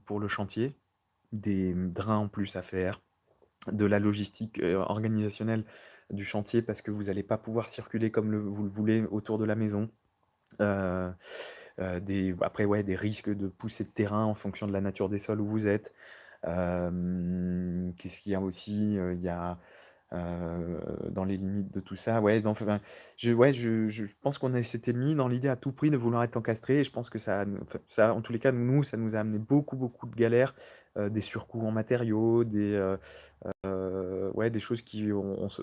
pour le chantier, des drains en plus à faire, de la logistique, organisationnelle du chantier parce que vous allez pas pouvoir circuler comme vous le voulez autour de la maison. Heu après ouais, des risques de poussée de terrain en fonction de la nature des sols où vous êtes. Qu'est-ce qu'il y a aussi? Il y a, dans les limites de tout ça, ouais, donc enfin, je pense qu'on s'était mis dans l'idée à tout prix de vouloir être encastré, et je pense que ça, en tous les cas, nous, ça nous a amené beaucoup, beaucoup de galères, des surcoûts en matériaux, ouais, des choses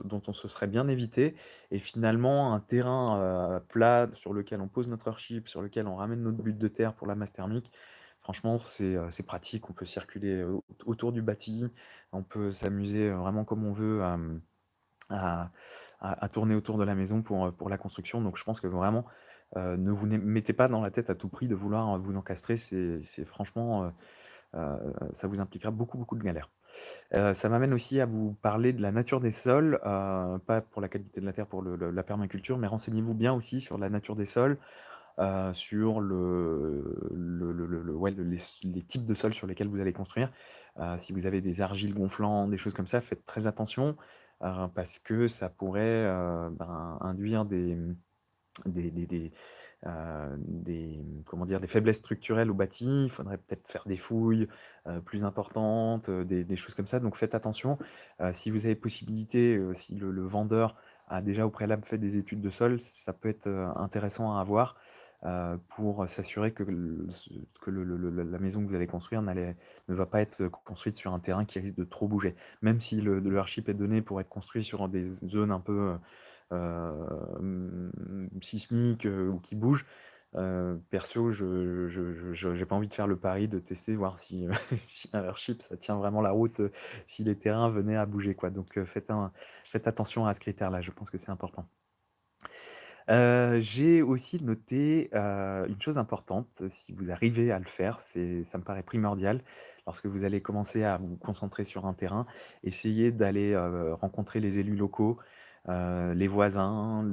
dont on se serait bien évité. Et finalement, un terrain, plat sur lequel on pose notre airship, sur lequel on ramène notre butte de terre pour la masse thermique, franchement, c'est pratique. On peut circuler, autour du bâti, on peut s'amuser, vraiment comme on veut à tourner autour de la maison pour la construction. Donc je pense que vraiment, ne vous mettez pas dans la tête à tout prix de vouloir, vous encastrer. C'est franchement, ça vous impliquera beaucoup, beaucoup de galères. Ça m'amène aussi à vous parler de la nature des sols, pas pour la qualité de la terre, pour la permaculture, mais renseignez-vous bien aussi sur la nature des sols, sur ouais, les types de sols sur lesquels vous allez construire. Si vous avez des argiles gonflants, des choses comme ça, faites très attention, parce que ça pourrait, ben, induire des comment dire? Des faiblesses structurelles au bâti. Il faudrait peut-être faire des fouilles, plus importantes, des choses comme ça. Donc faites attention. Si vous avez possibilité, si le vendeur a déjà au préalable fait des études de sol, ça peut être, intéressant à avoir, pour s'assurer que la maison que vous allez construire ne va pas être construite sur un terrain qui risque de trop bouger. Même si le hardship est donné pour être construit sur des zones un peu, sismiques, ou qui bougent. Perso, j'ai pas envie de faire le pari de tester, voir si, si un airship ça tient vraiment la route, si les terrains venaient à bouger, quoi. Donc, faites attention à ce critère-là, je pense que c'est important. J'ai aussi noté, une chose importante, si vous arrivez à le faire, ça me paraît primordial. Lorsque vous allez commencer à vous concentrer sur un terrain, essayez d'aller, rencontrer les élus locaux, les voisins,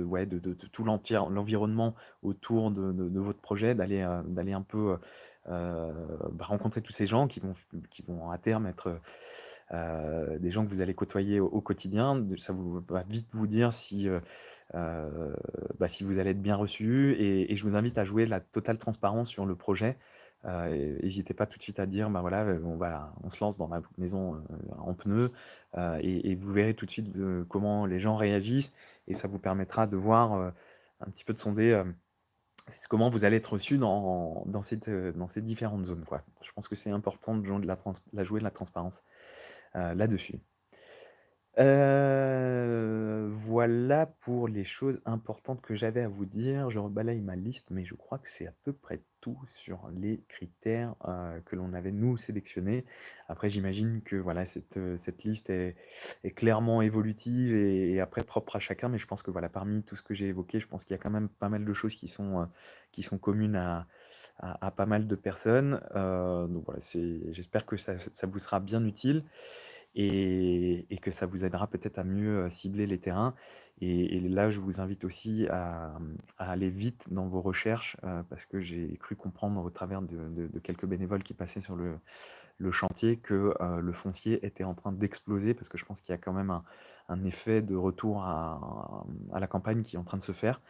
ouais, de tout l'environnement autour de votre projet, d'aller un peu, bah, rencontrer tous ces gens qui vont à terme être, des gens que vous allez côtoyer au quotidien. Ça vous va vite vous dire si, bah, si vous allez être bien reçu, et je vous invite à jouer la totale transparence sur le projet. Hésitez pas tout de suite à dire: «Bah, voilà, on se lance dans la maison, en pneus», et vous verrez tout de suite, comment les gens réagissent, et ça vous permettra de voir, un petit peu de sonder, comment vous allez être reçu dans ces différentes zones, quoi. Je pense que c'est important de jouer de la transparence, là-dessus. Voilà pour les choses importantes que j'avais à vous dire. Je rebalaye ma liste, mais je crois que c'est à peu près tout sur les critères, que l'on avait nous sélectionnés. Après j'imagine que voilà cette liste est clairement évolutive et après propre à chacun, mais je pense que voilà, parmi tout ce que j'ai évoqué, je pense qu'il y a quand même pas mal de choses qui sont communes à pas mal de personnes. Donc voilà, j'espère que ça vous sera bien utile et que ça vous aidera peut-être à mieux, cibler les terrains et là, je vous invite aussi à aller vite dans vos recherches, parce que j'ai cru comprendre au travers de quelques bénévoles qui passaient sur le chantier que, le foncier était en train d'exploser parce que je pense qu'il y a quand même un effet de retour à la campagne qui est en train de se faire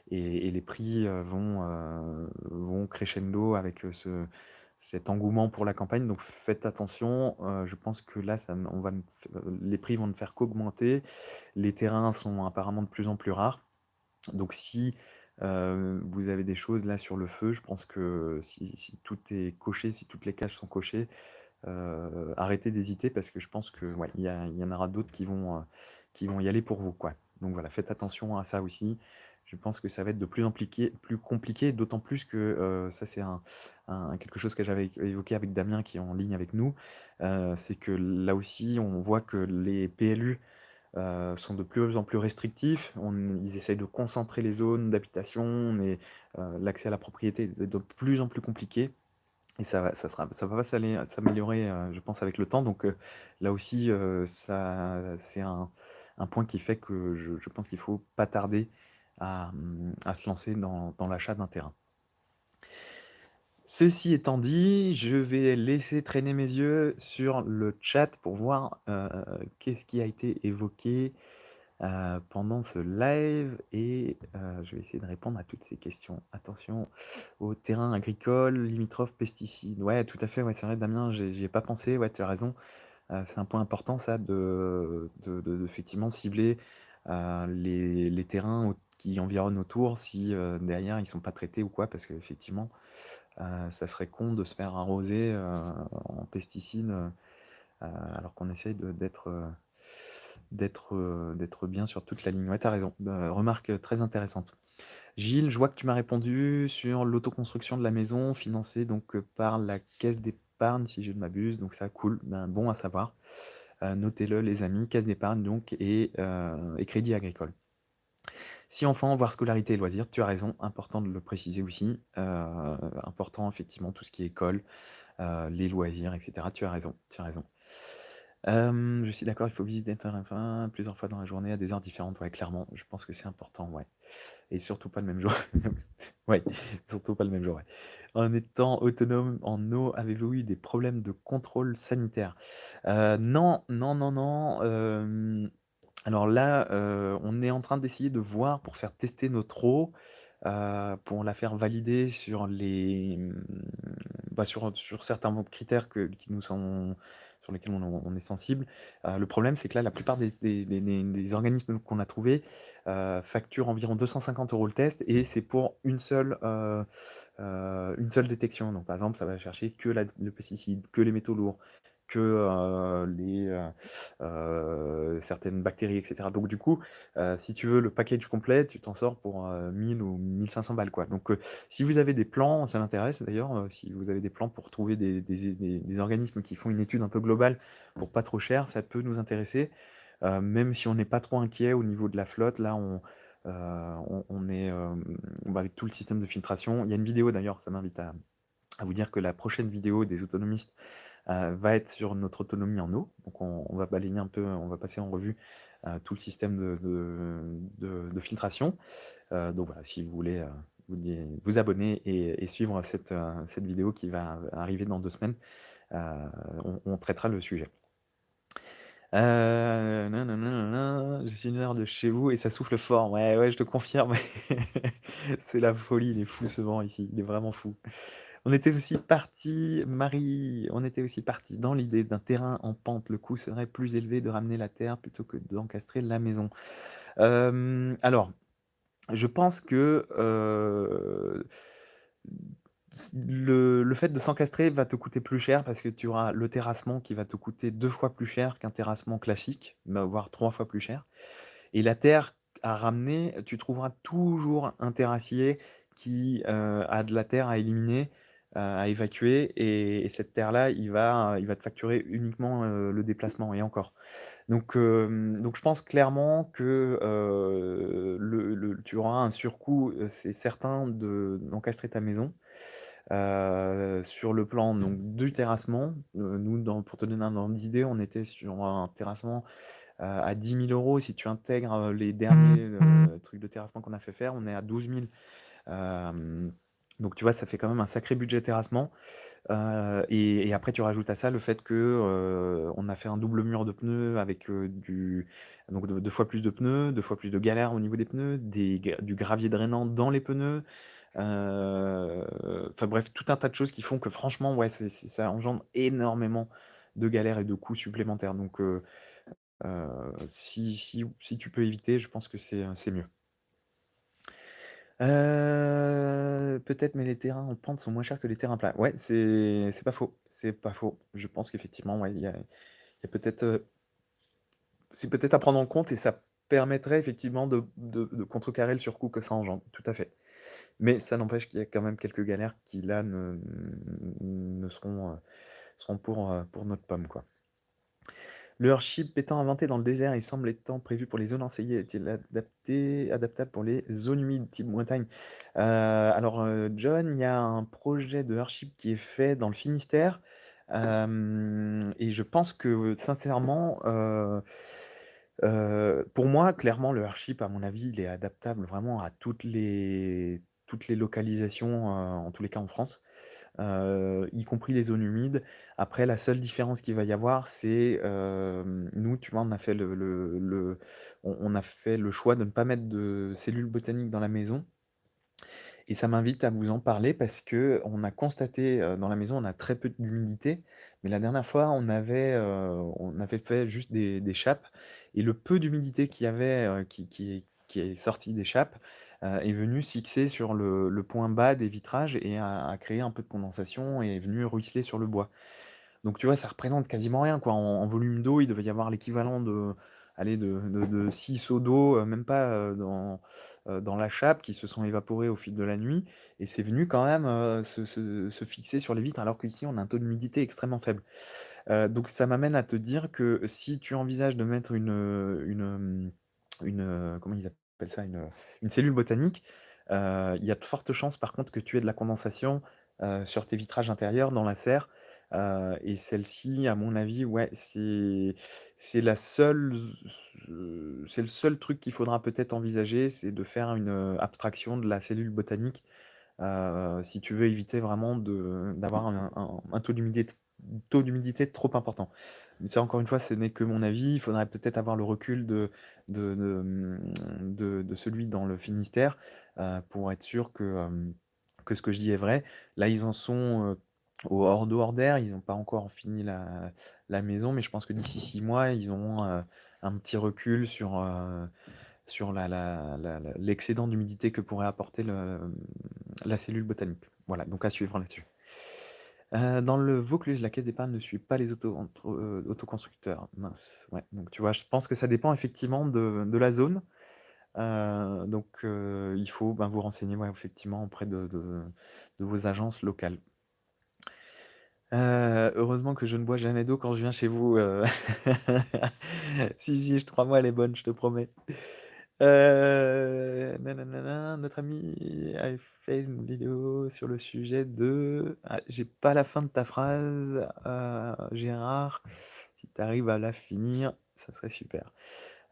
et les prix, vont crescendo avec, cet engouement pour la campagne, donc faites attention, je pense que là, ça n on va ne f les prix vont ne faire qu'augmenter. Les terrains sont apparemment de plus en plus rares, donc si, vous avez des choses là sur le feu, je pense que si tout est coché, si toutes les cases sont cochées, arrêtez d'hésiter parce que je pense que, ouais, il y en aura d'autres qui vont y aller pour vous, quoi. Donc voilà, faites attention à ça aussi. Je pense que ça va être de plus compliqué, d'autant plus que, ça c'est quelque chose que j'avais évoqué avec Damien qui est en ligne avec nous. C'est que là aussi, on voit que les PLU, sont de plus en plus restrictifs. Ils essayent de concentrer les zones d'habitation, mais, l'accès à la propriété est de plus en plus compliqué. Et ça va pas s'améliorer, je pense avec le temps donc là aussi, ça c'est un point qui fait que je pense qu'il faut pas tarder à se lancer dans l'achat d'un terrain. Ceci étant dit, je vais laisser traîner mes yeux sur le chat pour voir, qu'est-ce qui a été évoqué, pendant ce live et je vais essayer de répondre à toutes ces questions. Attention aux terrains agricoles, limitrophes, pesticides. Ouais, tout à fait, ouais, c'est vrai Damien, j'y ai pas pensé, ouais, tu as raison. C'est un point important ça effectivement cibler, les terrains qui environnent autour si, derrière ils sont pas traités ou quoi. Parce qu'effectivement, ça serait con de se faire arroser, en pesticides, alors qu'on essaye d'être bien sur toute la ligne. Ouais, tu as raison, remarque, très intéressante. Gilles, je vois que tu m'as répondu sur l'autoconstruction de la maison financée donc, par la caisse d'épargne si je ne m'abuse, donc ça cool, ben, bon à savoir. Notez-le les amis, caisse d'épargne donc et crédit agricole. Si enfant, voire scolarité et loisirs, tu as raison, important de le préciser aussi, important effectivement tout ce qui est école, les loisirs et cetera. Tu as raison, tu as raison. Je suis d'accord, il faut visiter un terrain plusieurs fois dans la journée à des heures différentes. Ouais, clairement, je pense que c'est important, ouais et surtout pas le même jour. Ouais, surtout pas le même jour, ouais. En étant autonome en eau, avez-vous eu des problèmes de contrôle sanitaire? Non, non, non, non, alors là, on est en train d'essayer de voir pour faire tester notre eau, pour la faire valider sur sur certains critères qui nous sont sur lesquels on est sensible. Le problème, c'est que là, la plupart des organismes qu'on a trouvés, facturent environ 250 € le test et c'est pour une seule détection. Donc par exemple, ça va chercher que le pesticide, que les métaux lourds, que, certaines bactéries et cetera. Donc du coup, si tu veux le package complet, tu t'en sors pour, 1 000 ou 1 500 balles, quoi. Donc, si vous avez des plans, ça m'intéresse d'ailleurs, si vous avez des plans pour trouver des organismes qui font une étude un peu globale pour pas trop cher, ça peut nous intéresser. Même si on n'est pas trop inquiet au niveau de la flotte, là on est, avec tout le système de filtration. Il y a une vidéo d'ailleurs, ça m'invite à vous dire que la prochaine vidéo des autonomistes, va être sur notre autonomie en eau. Donc on va balayer un peu, on va passer en revue, tout le système de filtration. Donc voilà, si vous voulez, vous abonner et suivre cette vidéo qui va arriver dans 2 semaines, heu, on traitera le sujet. Nin nin nin nin nin, je suis une heure de chez vous et ça souffle fort. Ouais, ouais, je te confirme. C'est la folie, il est fou ce vent ici, il est vraiment fou. On était aussi parti dans l'idée d'un terrain en pente. Le coût serait plus élevé de ramener la terre plutôt que d'encastrer la maison. Alors, je pense que, Le fait de s'encastrer va te coûter plus cher parce que tu auras le terrassement qui va te coûter 2 fois plus cher qu'un terrassement classique, bah, voire 3 fois plus cher et la terre à ramener, tu trouveras toujours un terrassier qui, a de la terre à éliminer, à évacuer et cette terre-là, il va te facturer uniquement, le déplacement et encore. Donc je pense clairement que, tu auras un surcoût, c'est certain d'encastrer ta maison. Sur le plan donc du terrassement, nous pour te donner un ordre d'idée, on était sur un terrassement, à 10 000 € si tu intègres, les derniers, trucs de terrassement qu'on a fait faire, on est à 12 000. Hem, donc tu vois, ça fait quand même un sacré budget terrassement. Et après tu rajoutes à ça le fait que, on a fait un double mur de pneus avec, donc 2 fois plus de pneus, 2 fois plus de galères au niveau des pneus, du gravier drainant dans les pneus, enfin bref, tout un tas de choses qui font que franchement, ouais, ça engendre énormément de galères et de coûts supplémentaires. Si tu peux éviter, je pense que c'est mieux. Peut-être, mais les terrains en pente sont moins chers que les terrains plats. Ouais, c'est pas faux, c'est pas faux. Je pense qu'effectivement, ouais, il y a peut-être, c'est peut-être à prendre en compte et ça permettrait effectivement de contrecarrer le surcoût que ça engendre, tout à fait. Mais ça n'empêche qu'il y a quand même quelques galères qui là ne seront pour notre pomme, quoi. Le Earthship étant inventé dans le désert, il semble étant prévu pour les zones ensoleillées. Est-il adaptable pour les zones humides type montagne? Alors, John, il y a un projet de Earthship qui est fait dans le Finistère, et je pense que sincèrement, pour moi, clairement, le Earthship, à mon avis, il est adaptable vraiment à toutes les localisations, en tous les cas en France, y compris les zones humides. Après, la seule différence qu'il va y avoir, c'est, nous, tu vois, on a fait le choix de ne pas mettre de cellules botaniques dans la maison et ça m'invite à vous en parler parce qu'on a constaté, dans la maison, on a très peu d'humidité, mais la dernière fois, on avait fait juste des chapes et le peu d'humidité qu'il y avait, qui est sorti des chapes, est venu se fixer sur le point bas des vitrages et a créé un peu de condensation et est venu ruisseler sur le bois. Donc tu vois, ça représente quasiment rien quoi. En volume d'eau, il devait y avoir l'équivalent de 6 seaux d'eau, même pas, dans la chape qui se sont évaporés au fil de la nuit et c'est venu quand même, se fixer sur les vitres alors qu'ici on a un taux d'humidité extrêmement faible. Donc ça m'amène à te dire que si tu envisages de mettre comment ils appellent ça? Une cellule botanique, il y a de fortes chances par contre que tu aies de la condensation, sur tes vitrages intérieurs dans la serre, et celle-ci à mon avis, ouais, c'est la seule c'est le seul truc qu'il faudra peut-être envisager, c'est de faire une, abstraction de la cellule botanique. Si tu veux éviter vraiment d'avoir un taux d'humidité trop important. Mais ça, encore une fois, ce n'est que mon avis. Il faudrait peut-être avoir le recul de celui dans le Finistère, pour être sûr que ce que je dis est vrai. Là, ils en sont, au hors d'eau, hors d'air. Ils n'ont pas encore fini la maison, mais je pense que d'ici 6 mois, ils auront, un petit recul sur l'excédent d'humidité que pourrait apporter la cellule botanique. Voilà, donc à suivre là-dessus. Dans le Vaucluse, la caisse d'épargne ne suit pas les autoconstructeurs. Mince, ouais, donc tu vois, je pense que ça dépend effectivement de la zone. Il faut, ben, vous renseigner, ouais, effectivement auprès de vos agences locales. Heureusement que je ne bois jamais d'eau quand je viens chez vous, Si, si, je 3 mois, elle est bonne, je te promets. Notre ami a fait une vidéo sur le sujet j'ai pas la fin de ta phrase, Gérard, si tu arrives à la finir, ça serait super.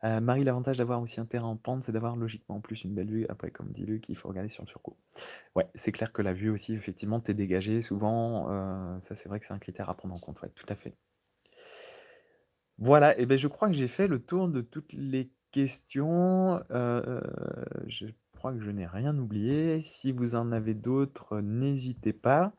Marie, l'avantage d'avoir aussi un terrain en pente, c'est d'avoir logiquement en plus une belle vue. Après, comme dit Luc, il faut regarder sur le surcoût. Ouais, c'est clair que la vue aussi, effectivement, tu dégagé souvent, ça c'est vrai que c'est un critère à prendre en compte, ouais, tout à fait. Voilà et beh, je crois que j'ai fait le tour de toutes les questions, je crois que je n'ai rien oublié. Si vous en avez d'autres, n'hésitez pas.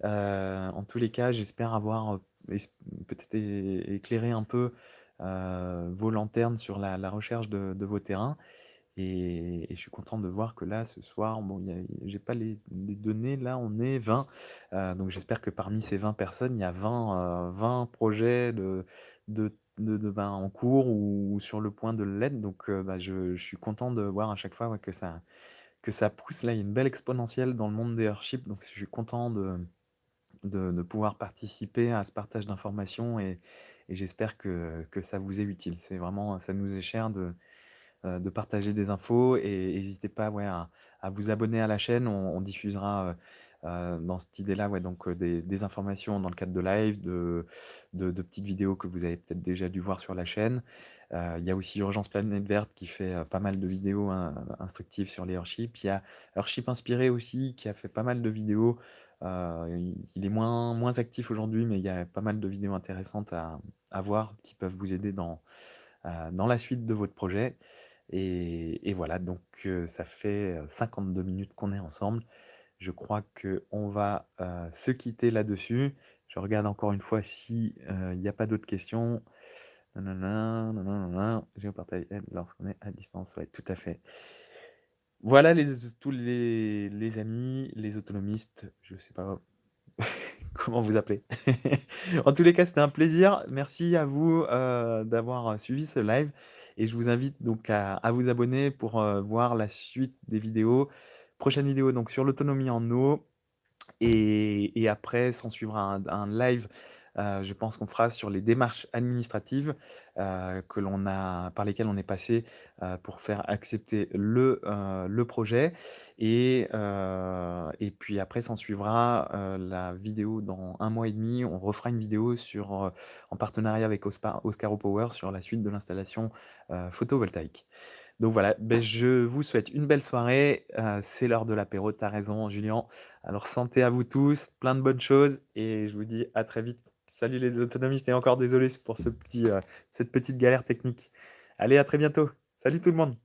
En tous les cas, j'espère avoir, peut-être éclairé un peu, vos lanternes sur la recherche de vos terrains et je suis content de voir que là, ce soir, bon, j'ai pas les données, là, on est 20, donc j'espère que parmi ces 20 personnes, il y a 20 projets ben, en cours ou sur le point de l'être, donc bah, je suis content de voir à chaque fois, ouais, que ça pousse. Là, il y a une belle exponentielle dans le monde des Earthships, donc je suis content de pouvoir participer à ce partage d'informations et j'espère que ça vous est utile. C'est vraiment, ça nous est cher de partager des infos et n'hésitez pas, ouais, à vous abonner à la chaîne. On diffusera, dans cette idée-là, ouais, donc des informations dans le cadre de live, de petites vidéos que vous avez peut-être déjà dû voir sur la chaîne. Il y a aussi Urgence Planète Verte qui fait, pas mal de vidéos instructives sur les Earthships. Il y a Earthship Inspiré aussi qui a fait pas mal de vidéos. Il est moins actif aujourd'hui, mais il y a pas mal de vidéos intéressantes à voir qui peuvent vous aider dans la suite de votre projet. Et voilà, donc ça fait 52 minutes qu'on est ensemble. Je crois qu'on va se quitter là-dessus. Je regarde encore une fois si il n'y a pas d'autres questions. Nanana, nanana, nanana. Géopartage aide lorsqu'on est à distance. Ouais, tout à fait. Voilà tous les amis, les autonomistes, je sais pas comment vous appeler. En tous les cas, c'était un plaisir. Merci à vous, d'avoir suivi ce live et je vous invite donc à vous abonner pour, voir la suite des vidéos. Prochaine vidéo donc sur l'autonomie en eau et après s'en suivra un live, je pense qu'on fera sur les démarches administratives, que l'on a par lesquelles on est passé, pour faire accepter le projet et puis après s'en suivra, la vidéo dans 1 mois et demi. On refera une vidéo en partenariat avec Oscaro Power sur la suite de l'installation, photovoltaïque. Donc voilà, beh, je vous souhaite une belle soirée, c'est l'heure de l'apéro, tu as raison Julien. Alors santé à vous tous, plein de bonnes choses et je vous dis à très vite. Salut les autonomistes et encore désolé pour cette petite galère technique. Allez, à très bientôt. Salut tout le monde.